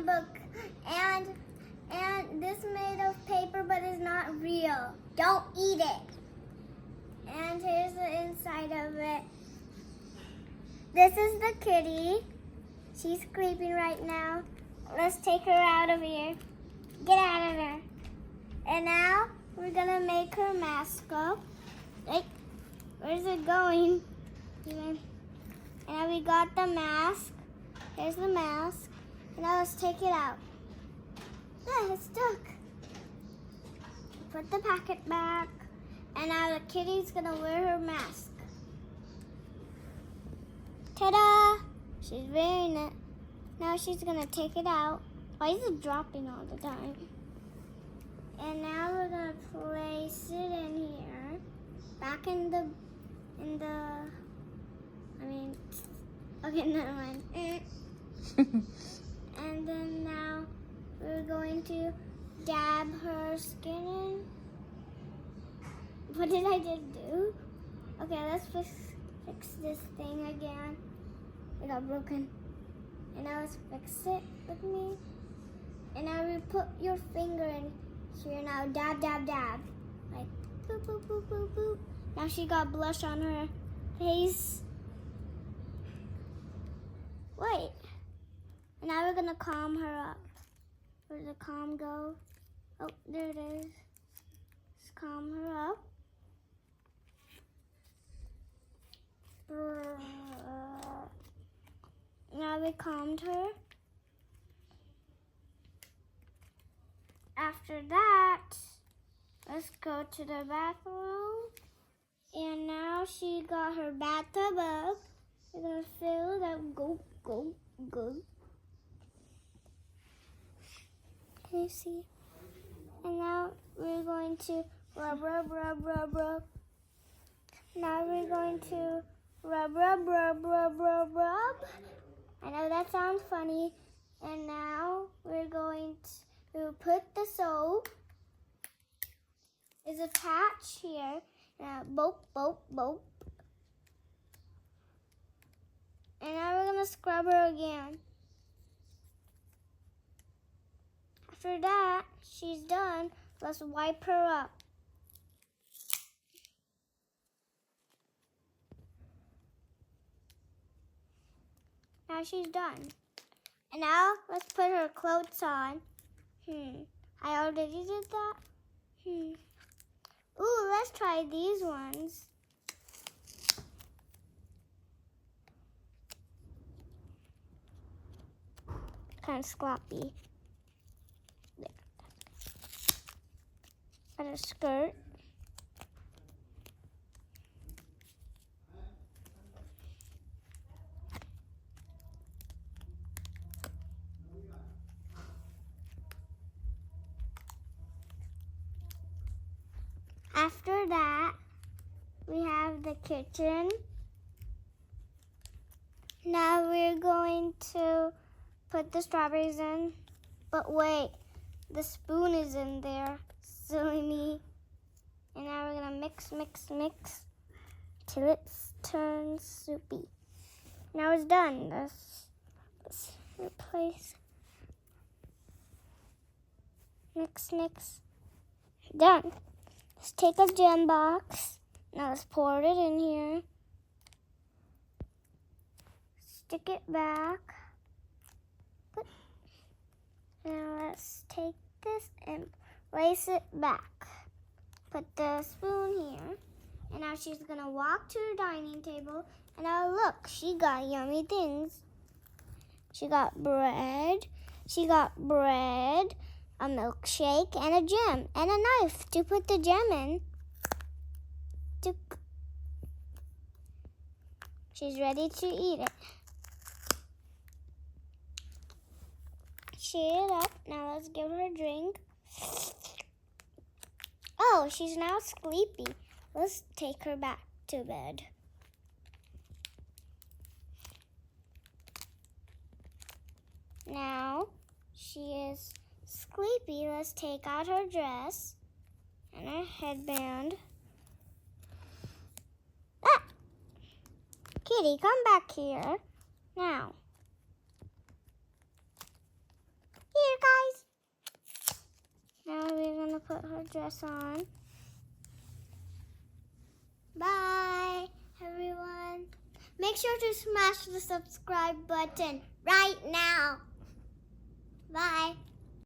book. And this made of paper, but it's not real. Don't eat it. And here's the inside of it. This is the kitty. She's sleeping right now. Let's take her out of here. Get out of there. And now we're gonna make her mask up. Like, where's it going? And now we got the mask. Here's the mask. And now let's take it out. Yeah, it's stuck. Put the packet back. And now the kitty's gonna wear her mask. Ta-da! She's wearing it. Now she's gonna take it out. Why is it dropping all the time? And now we're gonna place it in here. Back in the, okay, never mind. And then now we're going to dab her skin in. What did I just do? Okay, let's fix this thing again. It got broken. And now let's fix it with me. And now we put your finger in here. Now dab, dab, dab. Like boop, boop, boop, boop, boop. Now she got blush on her face. Wait. And now we're gonna calm her up. Where did the calm go? Oh, there it is. Let's calm her up. Now we calmed her. After that, let's go to the bathroom. And now she got her bathtub up. We're gonna fill it up. Go, go, go. Can you see? And now we're going to rub, rub, rub, rub, rub. Now we're going to rub, rub, rub, rub, rub, rub. I know that sounds funny. And now we're going to put the soap. There's a patch here. Now, boop, boop, boop. And now we're going to scrub her again. After that, she's done. Let's wipe her up. Now she's done. And now let's put her clothes on. I already did that. Ooh, let's try these ones. Kind of sloppy. There. And a skirt. After that, we have the kitchen. Now we're going to put the strawberries in. But wait, the spoon is in there. Silly me. And now we're gonna mix, mix, mix till it turns soupy. Now it's done. Let's replace. Mix, mix. Done. Let's take a gem box. Now let's pour it in here. Stick it back. Now let's take this and place it back. Put the spoon here. And now she's going to walk to her dining table. And now look, she got yummy things. She got bread. A milkshake, and a gem, and a knife to put the gem in. She's ready to eat it. Shake it up. Now let's give her a drink. Oh, she's now sleepy. Let's take her back to bed. Now she is sleepy. Let's take out her dress and her headband. Ah! Kitty, come back here. Now. put her dress on. Bye, everyone. Make sure to smash the subscribe button right now. Bye.